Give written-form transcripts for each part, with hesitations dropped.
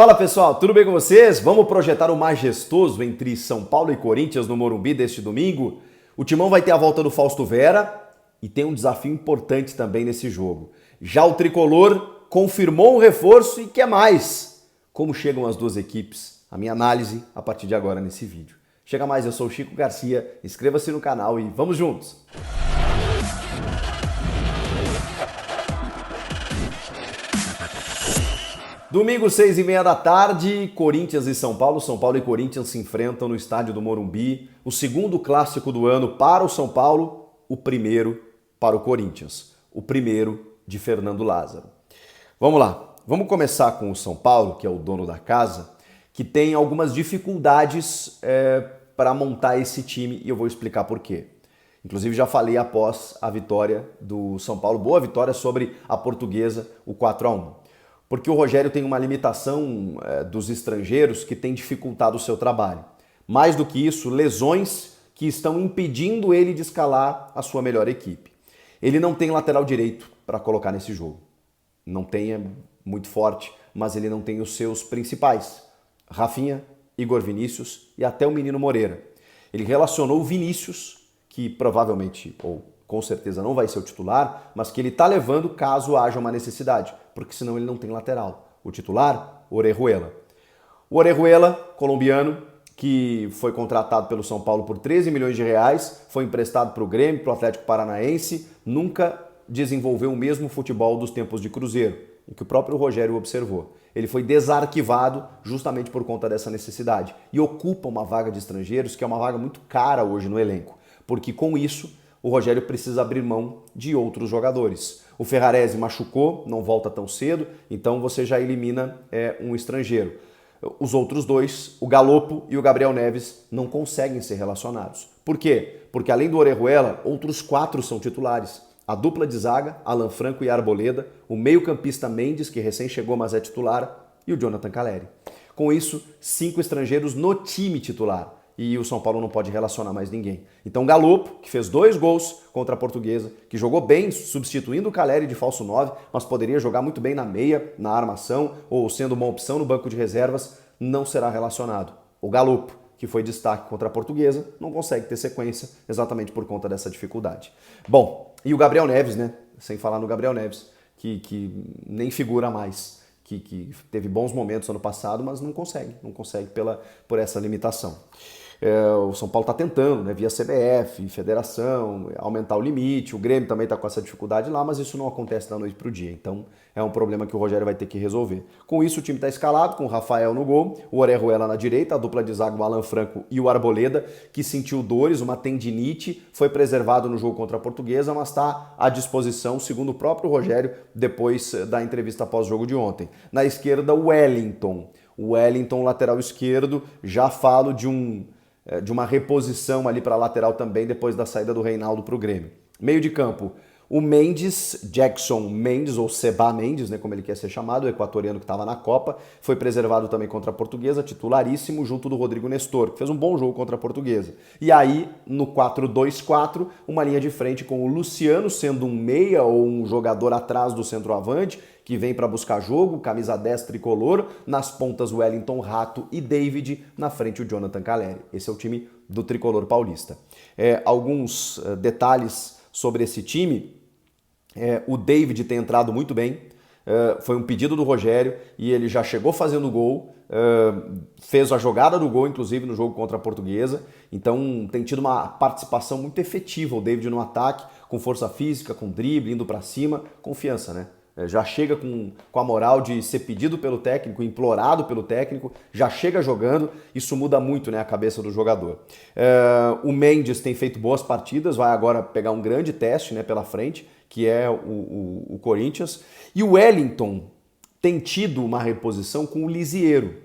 Fala pessoal, tudo bem com vocês? Vamos projetar o majestoso entre São Paulo e Corinthians no Morumbi deste domingo? O Timão vai ter a volta do Fausto Vera e tem um desafio importante também nesse jogo. Já o Tricolor confirmou um reforço e quer mais. Como chegam as duas equipes? A minha análise a partir de agora nesse vídeo. Chega mais, eu sou o Chico Garcia, inscreva-se no canal e vamos juntos! Domingo, 6h30 da tarde, Corinthians e São Paulo. São Paulo e Corinthians se enfrentam no estádio do Morumbi. O segundo clássico do ano para o São Paulo, o primeiro para o Corinthians. O primeiro de Fernando Lázaro. Vamos lá, vamos começar com o São Paulo, que é o dono da casa, que tem algumas dificuldades para montar esse time e eu vou explicar por quê. Inclusive já falei após a vitória do São Paulo, boa vitória sobre a Portuguesa, o 4-1. Porque o Rogério tem uma limitação dos estrangeiros que tem dificultado o seu trabalho. Mais do que isso, lesões que estão impedindo ele de escalar a sua melhor equipe. Ele não tem lateral direito para colocar nesse jogo. Não tem, é muito forte, mas ele não tem os seus principais. Rafinha, Igor Vinícius e até o menino Moreira. Ele relacionou o Vinícius, que provavelmente, ou com certeza não vai ser o titular, mas que ele está levando caso haja uma necessidade, porque senão ele não tem lateral. O titular, Orejuela. O Orejuela, colombiano, que foi contratado pelo São Paulo por 13 milhões de reais, foi emprestado para o Grêmio, para o Atlético Paranaense, nunca desenvolveu o mesmo futebol dos tempos de Cruzeiro, o que o próprio Rogério observou. Ele foi desarquivado justamente por conta dessa necessidade e ocupa uma vaga de estrangeiros, que é uma vaga muito cara hoje no elenco, porque com isso o Rogério precisa abrir mão de outros jogadores. O Ferrarese machucou, não volta tão cedo, então você já elimina um estrangeiro. Os outros dois, o Galopo e o Gabriel Neves, não conseguem ser relacionados. Por quê? Porque além do Orejuela, outros 4 são titulares. A dupla de zaga, Alan Franco e Arboleda, o meio-campista Mendes, que recém chegou, mas é titular, e o Jonathan Calleri. Com isso, 5 estrangeiros no time titular. E o São Paulo não pode relacionar mais ninguém. Então Galopo, que fez 2 gols contra a Portuguesa, que jogou bem substituindo o Calleri de falso 9, mas poderia jogar muito bem na meia, na armação, ou sendo uma opção no banco de reservas, não será relacionado. O Galopo, que foi destaque contra a Portuguesa, não consegue ter sequência exatamente por conta dessa dificuldade. Bom, e o Gabriel Neves, né? Sem falar no Gabriel Neves, que nem figura mais, que teve bons momentos ano passado, mas não consegue por essa limitação. O São Paulo está tentando, né, via CBF, Federação, aumentar o limite, o Grêmio também está com essa dificuldade lá, mas isso não acontece da noite para o dia, então é um problema que o Rogério vai ter que resolver. Com isso o time está escalado, com o Rafael no gol, o Orejuela na direita, a dupla de zaga, o Alan Franco e o Arboleda, que sentiu dores, uma tendinite, foi preservado no jogo contra a Portuguesa, mas está à disposição, segundo o próprio Rogério, depois da entrevista pós-jogo de ontem. Na esquerda, o Wellington, lateral esquerdo, já falo de uma reposição ali para a lateral também depois da saída do Reinaldo para o Grêmio. Meio de campo, o Mendes, Jackson Mendes, ou Seba Mendes, né, como ele quer ser chamado, o equatoriano que estava na Copa, foi preservado também contra a Portuguesa, titularíssimo, junto do Rodrigo Nestor, que fez um bom jogo contra a Portuguesa. E aí, no 4-2-4, uma linha de frente com o Luciano sendo um meia ou um jogador atrás do centroavante, que vem para buscar jogo, camisa 10 tricolor, nas pontas Wellington, Rato e David, na frente o Jonathan Calleri. Esse é o time do tricolor paulista. Alguns detalhes sobre esse time. O David tem entrado muito bem, foi um pedido do Rogério e ele já chegou fazendo gol, fez a jogada do gol, inclusive no jogo contra a Portuguesa, então tem tido uma participação muito efetiva o David no ataque, com força física, com drible, indo para cima, confiança, né? Já chega com a moral de ser pedido pelo técnico, implorado pelo técnico, já chega jogando, isso muda muito, né, a cabeça do jogador. O Mendes tem feito boas partidas, vai agora pegar um grande teste, né, pela frente, que é o Corinthians. E o Wellington tem tido uma reposição com o Lisiero,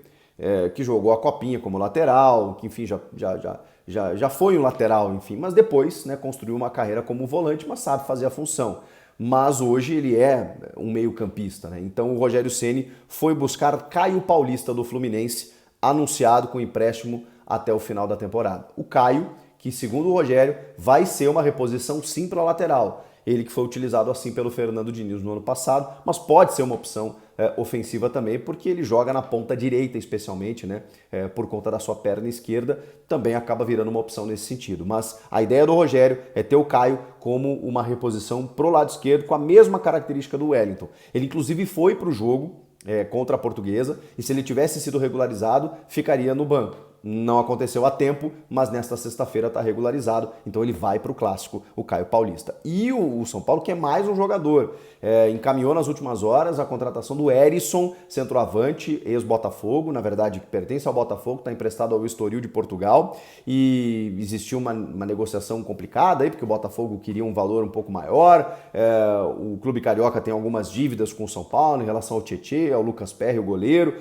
que jogou a copinha como lateral, que enfim já foi um lateral, enfim, mas depois, né, construiu uma carreira como volante, mas sabe fazer a função. Mas hoje ele é um meio-campista, né? Então o Rogério Ceni foi buscar Caio Paulista do Fluminense, anunciado com empréstimo até o final da temporada. O Caio, que segundo o Rogério, vai ser uma reposição sim para a lateral. ele que foi utilizado assim pelo Fernando Diniz no ano passado, mas pode ser uma opção ofensiva também, porque ele joga na ponta direita especialmente, né, por conta da sua perna esquerda, também acaba virando uma opção nesse sentido. Mas a ideia do Rogério é ter o Caio como uma reposição pro lado esquerdo com a mesma característica do Wellington. Ele inclusive foi para o jogo contra a Portuguesa, e se ele tivesse sido regularizado, ficaria no banco. Não aconteceu a tempo, mas nesta sexta-feira está regularizado, então ele vai para o clássico, o Caio Paulista. E o São Paulo quer mais um jogador, encaminhou nas últimas horas a contratação do Herisson, centroavante, ex-Botafogo, na verdade pertence ao Botafogo, está emprestado ao Estoril de Portugal, e existiu uma negociação complicada aí, porque o Botafogo queria um valor um pouco maior, o Clube Carioca tem algumas dívidas com o São Paulo em relação ao Tietê, ao Lucas Perry, o goleiro,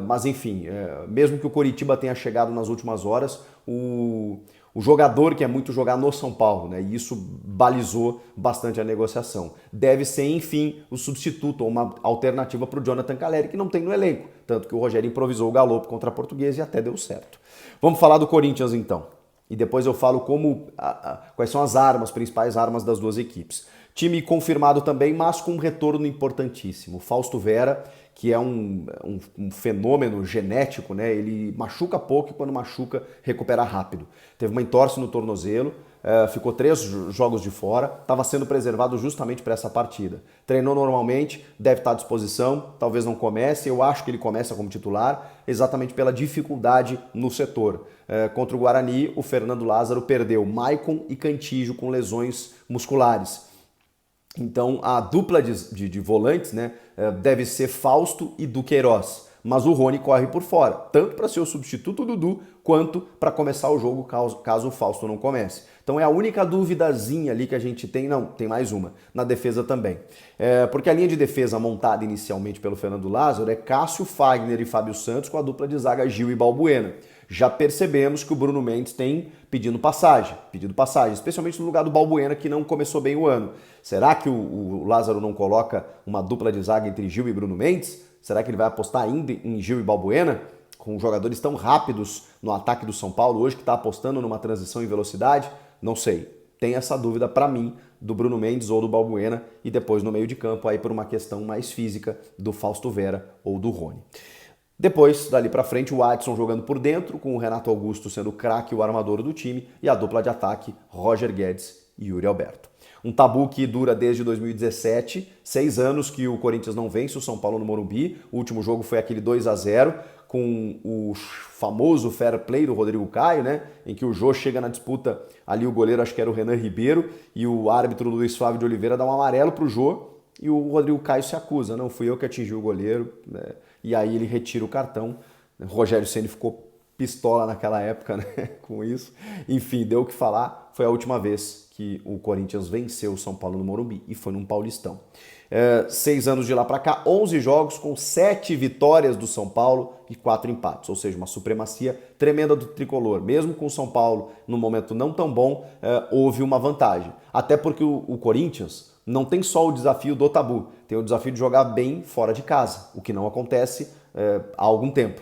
mas enfim, mesmo que o Coritiba tenha chegado nas últimas horas, o jogador quer muito jogar no São Paulo, né? E isso balizou bastante a negociação. Deve ser, enfim, o substituto ou uma alternativa para o Jonathan Calleri, que não tem no elenco. Tanto que o Rogério improvisou o Galopo contra a Portuguesa e até deu certo. Vamos falar do Corinthians então. E depois eu falo quais são as armas, principais armas das duas equipes. Time confirmado também, mas com um retorno importantíssimo. Fausto Vera, que é um fenômeno genético, né? Ele machuca pouco e quando machuca, recupera rápido. Teve uma entorse no tornozelo, ficou 3 jogos de fora, estava sendo preservado justamente para essa partida. Treinou normalmente, deve estar à disposição, talvez não comece, eu acho que ele começa como titular, exatamente pela dificuldade no setor. Contra o Guarani, o Fernando Lázaro perdeu Maicon e Cantígio com lesões musculares. Então a dupla de volantes, né, deve ser Fausto e Duqueiroz, mas o Rony corre por fora, tanto para ser o substituto do Dudu, quanto para começar o jogo caso o Fausto não comece. Então é a única duvidazinha ali que a gente tem, não, tem mais uma, na defesa também. Porque a linha de defesa montada inicialmente pelo Fernando Lázaro é Cássio, Fagner e Fábio Santos com a dupla de zaga Gil e Balbuena. Já percebemos que o Bruno Mendes tem pedido passagem, especialmente no lugar do Balbuena, que não começou bem o ano. Será que o Lázaro não coloca uma dupla de zaga entre Gil e Bruno Mendes? Será que ele vai apostar ainda em Gil e Balbuena? Com jogadores tão rápidos no ataque do São Paulo hoje, que está apostando numa transição em velocidade? Não sei. Tem essa dúvida para mim do Bruno Mendes ou do Balbuena, e depois no meio de campo aí por uma questão mais física do Fausto Vera ou do Rony. Depois, dali pra frente, o Adson jogando por dentro, com o Renato Augusto sendo o craque e o armador do time, e a dupla de ataque, Roger Guedes e Yuri Alberto. Um tabu que dura desde 2017, 6 anos que o Corinthians não vence o São Paulo no Morumbi. O último jogo foi aquele 2-0, com o famoso fair play do Rodrigo Caio, né? Em que o Jô chega na disputa, ali o goleiro acho que era o Renan Ribeiro, e o árbitro Luiz Flávio de Oliveira dá um amarelo pro Jô, e o Rodrigo Caio se acusa, não fui eu que atingi o goleiro, né? E aí ele retira o cartão. O Rogério Ceni ficou pistola naquela época, né, com isso. Enfim, deu o que falar. Foi a última vez que o Corinthians venceu o São Paulo no Morumbi, e foi num Paulistão. 6 anos de lá para cá, 11 jogos com 7 vitórias do São Paulo e 4 empates, ou seja, uma supremacia tremenda do tricolor. Mesmo com o São Paulo num momento não tão bom, houve uma vantagem. Até porque o Corinthians não tem só o desafio do tabu, tem o desafio de jogar bem fora de casa, o que não acontece há algum tempo.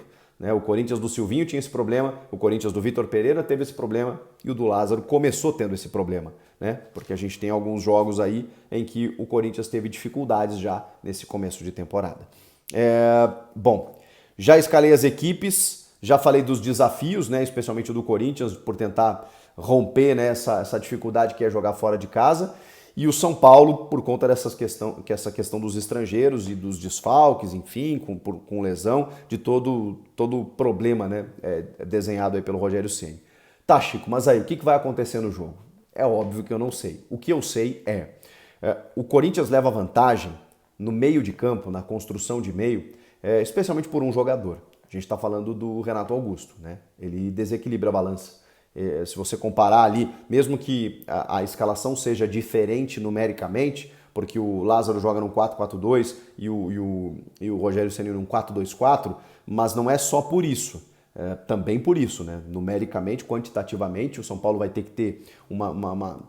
O Corinthians do Silvinho tinha esse problema, o Corinthians do Vitor Pereira teve esse problema e o do Lázaro começou tendo esse problema, né? Porque a gente tem alguns jogos aí em que o Corinthians teve dificuldades já nesse começo de temporada. Bom, já escalei as equipes, já falei dos desafios, né? Especialmente o do Corinthians, por tentar romper, né, essa dificuldade que é jogar fora de casa. E o São Paulo, por conta essa questão dos estrangeiros e dos desfalques, enfim, com lesão, de todo o problema, né, desenhado aí pelo Rogério Ceni. Tá, Chico, mas aí, o que vai acontecer no jogo? É óbvio que eu não sei. O que eu sei o Corinthians leva vantagem no meio de campo, na construção de meio, especialmente por um jogador. A gente está falando do Renato Augusto, né? Ele desequilibra a balança. Se você comparar ali, mesmo que a escalação seja diferente numericamente, porque o Lázaro joga num 4-4-2 e o Rogério Ceni num 4-2-4, mas não é só por isso, também por isso, né? Numericamente, quantitativamente, o São Paulo vai ter que ter uma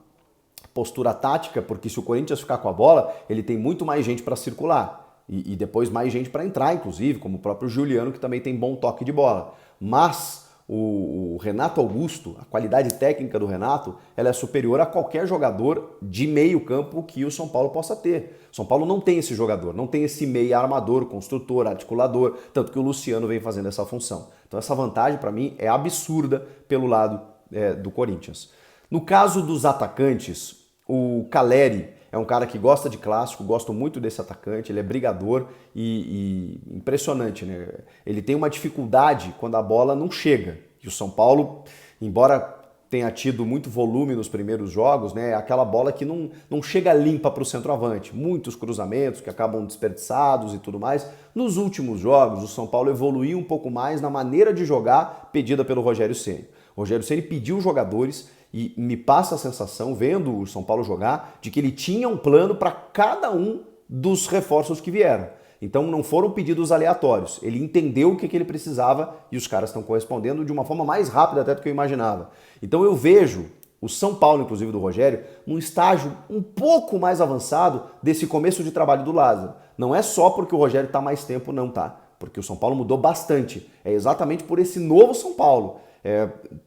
postura tática, porque se o Corinthians ficar com a bola, ele tem muito mais gente para circular e depois mais gente para entrar, inclusive, como o próprio Juliano, que também tem bom toque de bola. Mas o Renato Augusto, a qualidade técnica do Renato, ela é superior a qualquer jogador de meio campo que o São Paulo possa ter. O São Paulo não tem esse jogador, não tem esse meia armador, construtor, articulador, tanto que o Luciano vem fazendo essa função. Então essa vantagem para mim é absurda pelo lado do Corinthians. No caso dos atacantes, o Calleri é um cara que gosta de clássico, gosto muito desse atacante, ele é brigador e impressionante, né? Ele tem uma dificuldade quando a bola não chega. E o São Paulo, embora tenha tido muito volume nos primeiros jogos, né, é aquela bola que não chega limpa para o centroavante. Muitos cruzamentos que acabam desperdiçados e tudo mais. Nos últimos jogos, o São Paulo evoluiu um pouco mais na maneira de jogar pedida pelo Rogério Ceni. O Rogério Ceni pediu jogadores e me passa a sensação, vendo o São Paulo jogar, de que ele tinha um plano para cada um dos reforços que vieram. Então não foram pedidos aleatórios. Ele entendeu o que ele precisava e os caras estão correspondendo de uma forma mais rápida até do que eu imaginava. Então eu vejo o São Paulo, inclusive do Rogério, num estágio um pouco mais avançado desse começo de trabalho do Lázaro. Não é só porque o Rogério está mais tempo, não tá. Porque o São Paulo mudou bastante. É exatamente por esse novo São Paulo.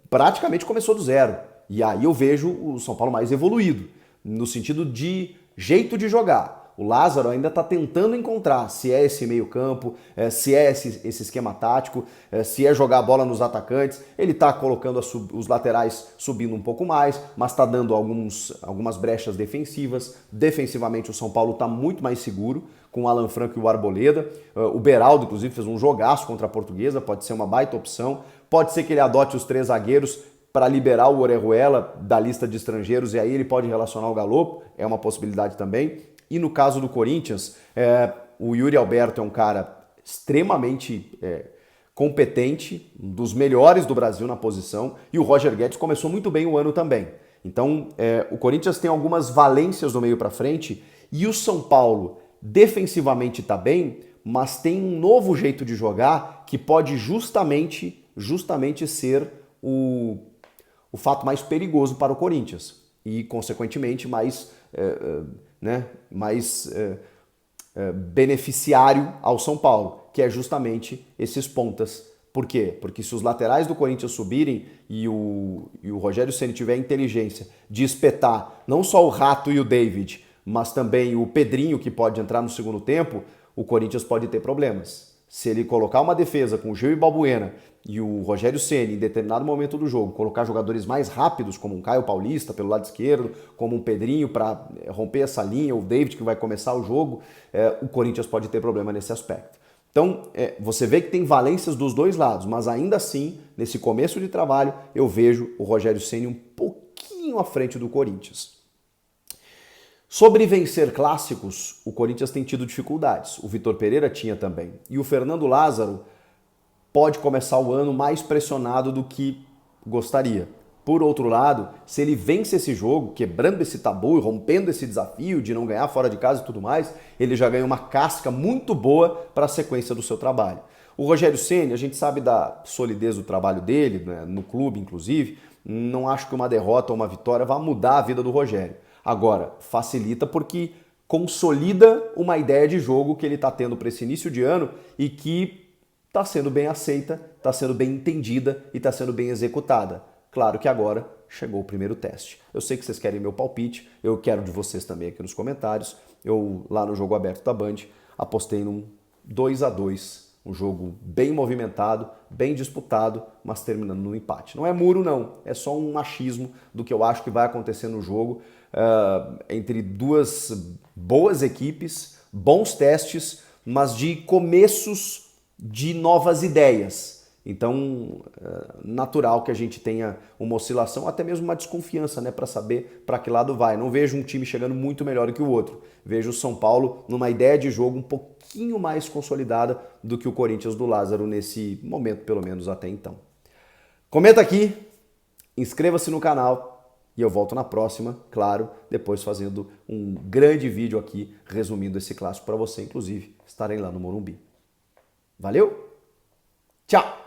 Praticamente começou do zero. E aí eu vejo o São Paulo mais evoluído, no sentido de jeito de jogar. O Lázaro ainda está tentando encontrar se é esse meio campo, se é esse esquema tático, se é jogar a bola nos atacantes. Ele está colocando os laterais subindo um pouco mais, mas está dando algumas brechas defensivas. Defensivamente o São Paulo está muito mais seguro, com o Alan Franco e o Arboleda. O Beraldo, inclusive, fez um jogaço contra a Portuguesa, pode ser uma baita opção. Pode ser que ele adote os 3 zagueiros para liberar o Orejuela da lista de estrangeiros e aí ele pode relacionar o Galo, é uma possibilidade também. E no caso do Corinthians, o Yuri Alberto é um cara extremamente competente, um dos melhores do Brasil na posição, e o Roger Guedes começou muito bem o ano também. Então, o Corinthians tem algumas valências do meio para frente, e o São Paulo defensivamente está bem, mas tem um novo jeito de jogar que pode justamente ser o fato mais perigoso para o Corinthians e, consequentemente, mais beneficiário ao São Paulo, que é justamente esses pontas. Por quê? Porque se os laterais do Corinthians subirem e o Rogério Ceni tiver a inteligência de espetar não só o Rato e o David, mas também o Pedrinho, que pode entrar no segundo tempo, o Corinthians pode ter problemas. Se ele colocar uma defesa com o Gil e Balbuena e o Rogério Ceni, em determinado momento do jogo, colocar jogadores mais rápidos, como um Caio Paulista pelo lado esquerdo, como um Pedrinho para romper essa linha, o David que vai começar o jogo, o Corinthians pode ter problema nesse aspecto. Então, você vê que tem valências dos dois lados, mas ainda assim, nesse começo de trabalho, eu vejo o Rogério Ceni um pouquinho à frente do Corinthians. Sobre vencer clássicos, o Corinthians tem tido dificuldades. O Vitor Pereira tinha também. E o Fernando Lázaro pode começar o ano mais pressionado do que gostaria. Por outro lado, se ele vence esse jogo, quebrando esse tabu e rompendo esse desafio de não ganhar fora de casa e tudo mais, ele já ganha uma casca muito boa para a sequência do seu trabalho. O Rogério Ceni, a gente sabe da solidez do trabalho dele, né, no clube inclusive, não acho que uma derrota ou uma vitória vá mudar a vida do Rogério. Agora, facilita porque consolida uma ideia de jogo que ele está tendo para esse início de ano e que está sendo bem aceita, está sendo bem entendida e está sendo bem executada. Claro que agora chegou o primeiro teste. Eu sei que vocês querem meu palpite, eu quero de vocês também aqui nos comentários. Eu, lá no Jogo Aberto da Band, apostei num 2-2, um jogo bem movimentado, bem disputado, mas terminando no empate. Não é muro, não, é só um machismo do que eu acho que vai acontecer no jogo, entre duas boas equipes, bons testes, mas de começos de novas ideias. Então, natural que a gente tenha uma oscilação, até mesmo uma desconfiança, né, para saber para que lado vai. Não vejo um time chegando muito melhor que o outro. Vejo o São Paulo numa ideia de jogo um pouquinho mais consolidada do que o Corinthians do Lázaro nesse momento, pelo menos até então. Comenta aqui, inscreva-se no canal e eu volto na próxima, claro, depois fazendo um grande vídeo aqui resumindo esse clássico para você, inclusive estarem lá no Morumbi. Valeu? Tchau!